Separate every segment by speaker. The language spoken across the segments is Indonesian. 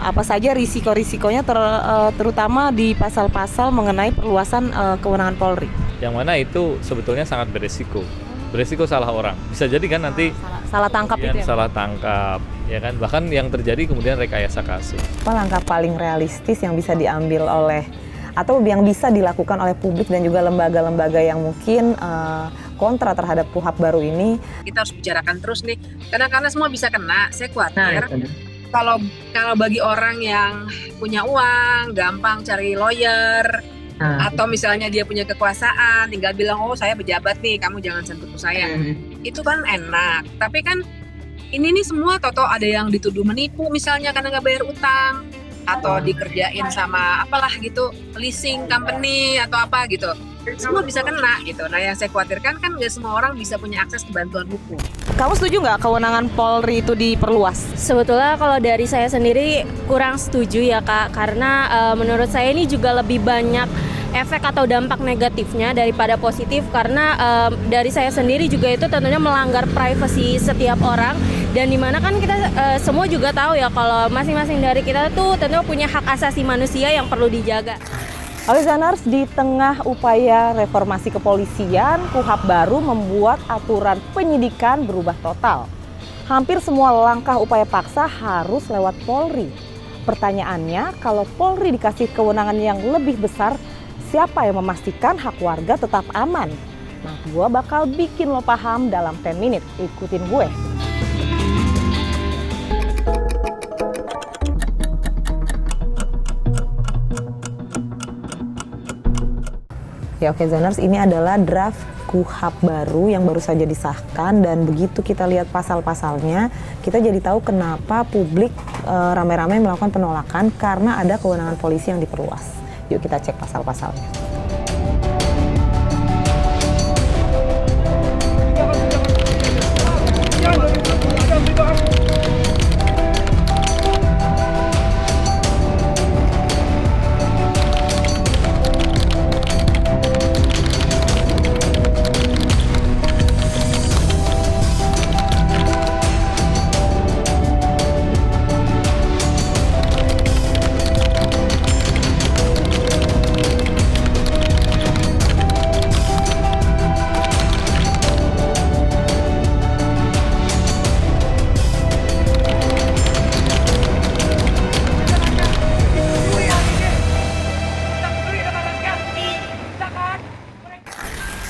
Speaker 1: Apa saja risiko-risikonya terutama di pasal-pasal mengenai perluasan kewenangan Polri?
Speaker 2: Yang mana itu sebetulnya sangat beresiko salah orang. Bisa jadi kan nanti
Speaker 1: Salah tangkap itu ya?
Speaker 2: salah tangkap, ya kan? Bahkan yang terjadi kemudian rekayasa kasus.
Speaker 3: Apa langkah paling realistis yang bisa diambil oleh atau yang bisa dilakukan oleh publik dan juga lembaga-lembaga yang mungkin kontra terhadap KUHP baru ini?
Speaker 4: Kita harus bicarakan terus nih, karena semua bisa kena. Saya khawatir kalau bagi orang yang punya uang, gampang cari lawyer, atau misalnya dia punya kekuasaan, tinggal bilang, oh saya pejabat nih, kamu jangan sentuh saya. Itu kan enak, tapi kan ini nih semua toto ada yang dituduh menipu misalnya karena nggak bayar utang, atau dikerjain sama apalah gitu, leasing company atau apa gitu. Semua bisa kena gitu. Nah yang saya khawatirkan kan nggak semua orang bisa punya akses ke bantuan hukum.
Speaker 1: Kamu setuju nggak kewenangan Polri itu diperluas?
Speaker 5: Sebetulnya kalau dari saya sendiri kurang setuju ya Kak, karena menurut saya ini juga lebih banyak efek atau dampak negatifnya daripada positif, karena dari saya sendiri juga itu tentunya melanggar privasi setiap orang, dan dimana kan kita semua juga tahu ya kalau masing-masing dari kita tuh tentunya punya hak asasi manusia yang perlu dijaga.
Speaker 3: Alexaners, di tengah upaya reformasi kepolisian, KUHP baru membuat aturan penyidikan berubah total. Hampir semua langkah upaya paksa harus lewat Polri. Pertanyaannya, kalau Polri dikasih kewenangan yang lebih besar, siapa yang memastikan hak warga tetap aman? Nah, gue bakal bikin lo paham dalam 10 menit. Ikutin gue. Ya oke Zoners, ini adalah draft KUHP baru yang baru saja disahkan, dan begitu kita lihat pasal-pasalnya, kita jadi tahu kenapa publik ramai-ramai melakukan penolakan karena ada kewenangan polisi yang diperluas. Yuk kita cek pasal-pasalnya.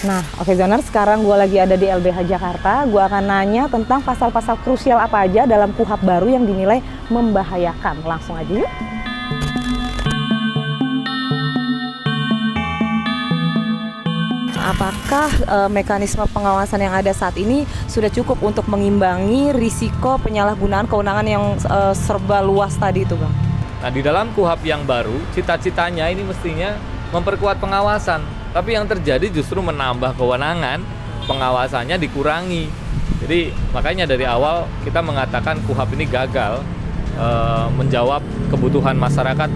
Speaker 3: Nah, oke Zoners, sekarang gue lagi ada di LBH Jakarta. Gue akan nanya tentang pasal-pasal krusial apa aja dalam KUHP baru yang dinilai membahayakan. Langsung aja yuk.
Speaker 1: Apakah mekanisme pengawasan yang ada saat ini sudah cukup untuk mengimbangi risiko penyalahgunaan kewenangan yang serba luas tadi itu, Bang?
Speaker 2: Nah, di dalam KUHP yang baru, cita-citanya ini mestinya memperkuat pengawasan. Tapi yang terjadi justru menambah kewenangan, pengawasannya dikurangi. Jadi makanya dari awal kita mengatakan KUHP ini gagal menjawab kebutuhan masyarakat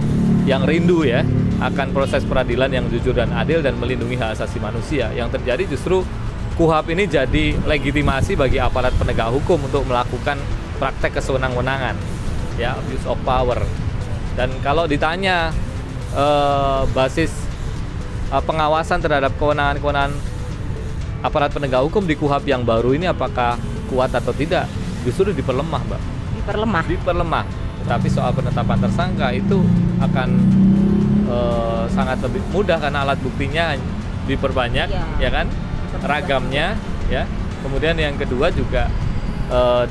Speaker 2: yang rindu ya akan proses peradilan yang jujur dan adil dan melindungi hak asasi manusia. Yang terjadi justru KUHP ini jadi legitimasi bagi aparat penegak hukum untuk melakukan praktek kesewenang-wenangan, ya, abuse of power. Dan kalau ditanya basis pengawasan terhadap kewenangan-kewenangan aparat penegak hukum di KUHP yang baru ini apakah kuat atau tidak, justru diperlemah, Mbak. Diperlemah. Tetapi soal penetapan tersangka itu akan sangat lebih mudah karena alat buktinya diperbanyak, ya kan, ragamnya, ya. Kemudian yang kedua juga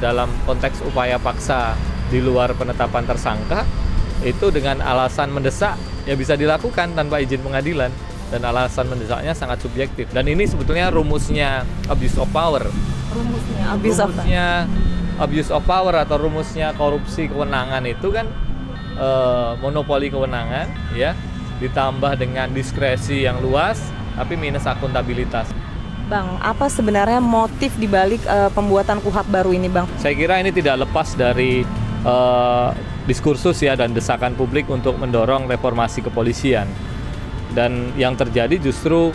Speaker 2: dalam konteks upaya paksa di luar penetapan tersangka itu dengan alasan mendesak ya bisa dilakukan tanpa izin pengadilan. Dan alasan mendesaknya sangat subjektif. Dan ini sebetulnya rumusnya abuse of power. Rumusnya abuse of power atau rumusnya korupsi kewenangan itu kan monopoli kewenangan, ya, ditambah dengan diskresi yang luas, tapi minus akuntabilitas.
Speaker 1: Bang, apa sebenarnya motif dibalik pembuatan KUHP baru ini, Bang?
Speaker 2: Saya kira ini tidak lepas dari diskursus ya dan desakan publik untuk mendorong reformasi kepolisian. Dan yang terjadi justru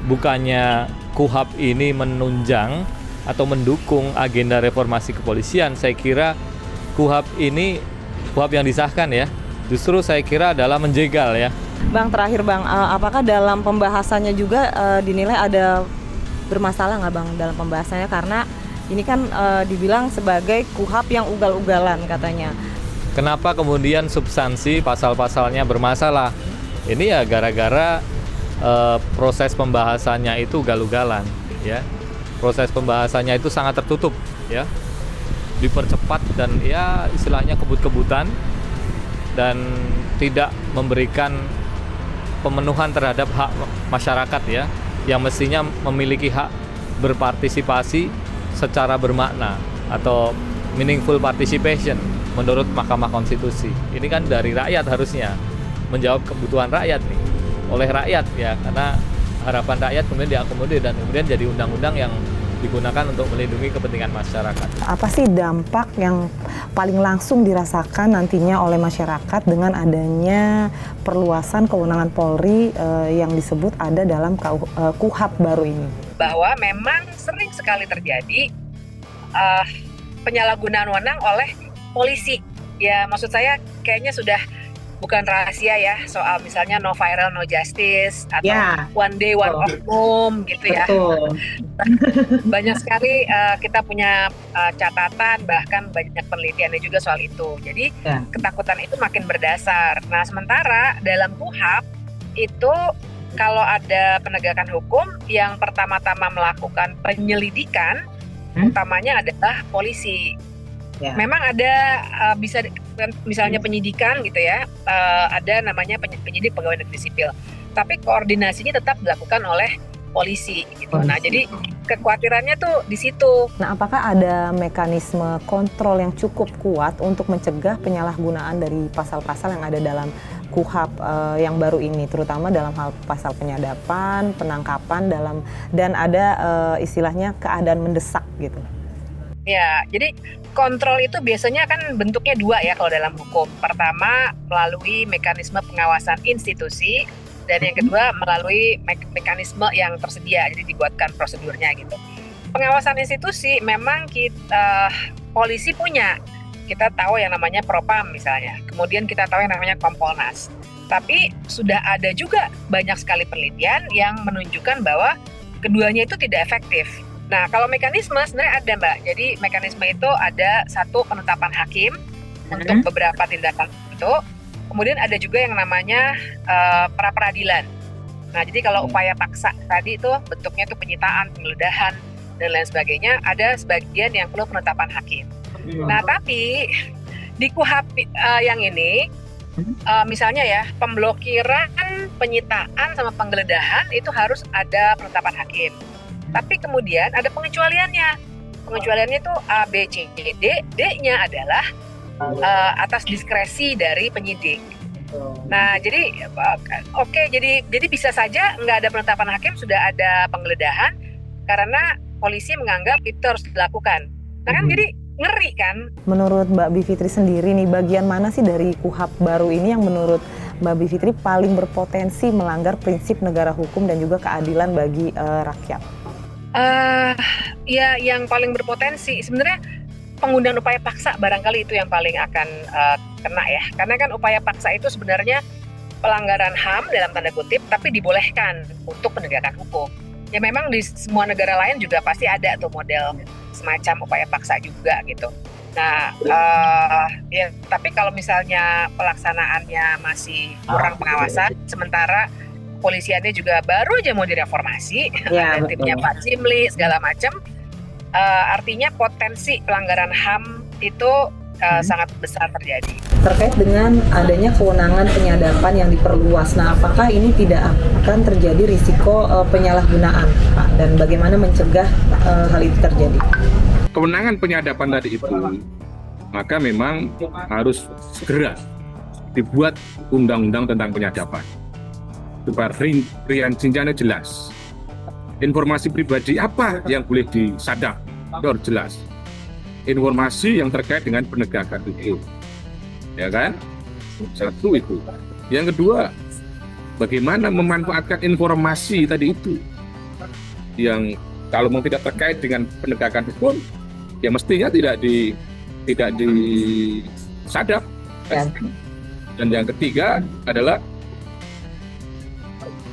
Speaker 2: bukannya KUHP ini menunjang atau mendukung agenda reformasi kepolisian. Saya kira KUHP ini KUHP yang disahkan ya, justru saya kira adalah menjegal ya.
Speaker 1: Bang, terakhir Bang, apakah dalam pembahasannya juga dinilai ada bermasalah nggak Bang dalam pembahasannya? Karena ini kan dibilang sebagai KUHP yang ugal-ugalan katanya.
Speaker 2: Kenapa kemudian substansi pasal-pasalnya bermasalah? Ini ya gara-gara proses pembahasannya itu ugal-ugalan ya. Proses pembahasannya itu sangat tertutup ya. Dipercepat dan ya istilahnya kebut-kebutan dan tidak memberikan pemenuhan terhadap hak masyarakat ya, yang mestinya memiliki hak berpartisipasi secara bermakna atau meaningful participation menurut Mahkamah Konstitusi. Ini kan dari rakyat harusnya menjawab kebutuhan rakyat nih, oleh rakyat ya, karena harapan rakyat kemudian diakomodir dan kemudian jadi undang-undang yang digunakan untuk melindungi kepentingan masyarakat.
Speaker 3: Apa sih dampak yang paling langsung dirasakan nantinya oleh masyarakat dengan adanya perluasan kewenangan Polri yang disebut ada dalam KUHP baru ini?
Speaker 4: Bahwa memang sering sekali terjadi penyalahgunaan wewenang oleh polisi. Ya maksud saya kayaknya sudah bukan rahasia ya, soal misalnya no viral no justice atau one day one oknum gitu ya. Banyak sekali kita punya catatan, bahkan banyak penelitiannya juga soal itu. Jadi ketakutan itu makin berdasar. Nah sementara dalam KUHP itu kalau ada penegakan hukum yang pertama-tama melakukan penyelidikan, utamanya adalah polisi. Memang ada bisa misalnya penyidikan gitu ya, ada namanya penyidik pegawai negeri sipil, tapi koordinasinya tetap dilakukan oleh polisi gitu. Nah jadi kekhawatirannya tuh di situ.
Speaker 3: Nah apakah ada mekanisme kontrol yang cukup kuat untuk mencegah penyalahgunaan dari pasal-pasal yang ada dalam KUHP yang baru ini, terutama dalam hal pasal penyadapan, penangkapan dan ada istilahnya keadaan mendesak gitu?
Speaker 4: Ya, jadi kontrol itu biasanya kan bentuknya dua ya kalau dalam hukum. Pertama melalui mekanisme pengawasan institusi, dan yang kedua melalui mekanisme yang tersedia, jadi dibuatkan prosedurnya gitu. Pengawasan institusi memang polisi punya. Kita tahu yang namanya Propam misalnya, kemudian kita tahu yang namanya Kompolnas. Tapi sudah ada juga banyak sekali penelitian yang menunjukkan bahwa keduanya itu tidak efektif. Nah, kalau mekanisme sebenarnya ada, Mbak. Jadi mekanisme itu ada satu penetapan hakim untuk beberapa tindakan itu. Kemudian ada juga yang namanya pra-peradilan. Nah, jadi kalau upaya paksa tadi itu bentuknya itu penyitaan, penggeledahan, dan lain sebagainya, ada sebagian yang perlu penetapan hakim. Nah, tapi di KUHP yang ini, misalnya ya, pemblokiran, penyitaan, sama penggeledahan itu harus ada penetapan hakim. Tapi kemudian ada pengecualiannya. Pengecualiannya itu A, B, C, D. D-nya adalah atas diskresi dari penyidik. Nah, jadi jadi bisa saja nggak ada penetapan hakim, sudah ada penggeledahan karena polisi menganggap itu harus dilakukan. Nah kan jadi ngeri kan?
Speaker 3: Menurut Mbak Bivitri sendiri nih, bagian mana sih dari KUHP baru ini yang menurut Mbak Bivitri paling berpotensi melanggar prinsip negara hukum dan juga keadilan bagi rakyat?
Speaker 4: Ya yang paling berpotensi sebenarnya penggunaan upaya paksa barangkali itu yang paling akan kena ya, karena kan upaya paksa itu sebenarnya pelanggaran HAM dalam tanda kutip, tapi dibolehkan untuk penegakan hukum. Ya memang di semua negara lain juga pasti ada tuh model semacam upaya paksa juga gitu. Nah ya tapi kalau misalnya pelaksanaannya masih kurang pengawasan, sementara kepolisiannya juga baru aja mau direformasi, ada timnya Pak Jimli segala macam, artinya potensi pelanggaran HAM itu sangat besar terjadi.
Speaker 3: Terkait dengan adanya kewenangan penyadapan yang diperluas, nah apakah ini tidak akan terjadi risiko penyalahgunaan, Pak? Dan bagaimana mencegah hal itu terjadi?
Speaker 6: Kewenangan penyadapan tadi itu, maka memang harus segera dibuat undang-undang tentang penyadapan. Supaya rinciannya jelas. Informasi pribadi apa yang boleh disadap, itu harus jelas. Informasi yang terkait dengan penegakan hukum, ya kan? Satu itu. Yang kedua, bagaimana memanfaatkan informasi tadi itu, yang kalau memang tidak terkait dengan penegakan hukum, ya mestinya tidak disadap, Dan yang ketiga adalah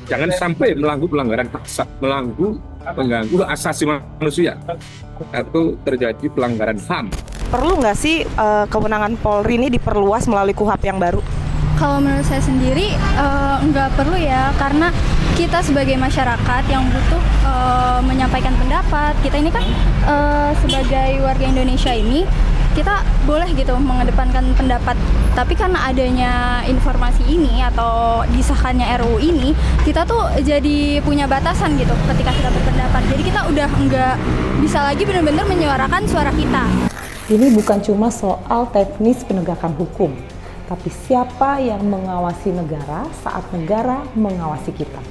Speaker 6: jangan sampai mengganggu asasi manusia atau terjadi pelanggaran HAM.
Speaker 3: Perlu nggak sih kewenangan Polri ini diperluas melalui KUHP yang baru?
Speaker 7: Kalau menurut saya sendiri nggak perlu ya, karena kita sebagai masyarakat yang butuh menyampaikan pendapat, kita ini kan sebagai warga Indonesia ini kita boleh gitu mengedepankan pendapat. Tapi karena adanya informasi ini atau disahkannya RUU ini, kita tuh jadi punya batasan gitu ketika kita berpendapat. Jadi kita udah nggak bisa lagi benar-benar menyuarakan suara kita.
Speaker 3: Ini bukan cuma soal teknis penegakan hukum, tapi siapa yang mengawasi negara saat negara mengawasi kita.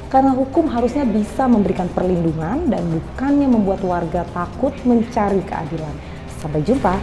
Speaker 3: Karena hukum harusnya bisa memberikan perlindungan dan bukannya membuat warga takut mencari keadilan. Sampai jumpa.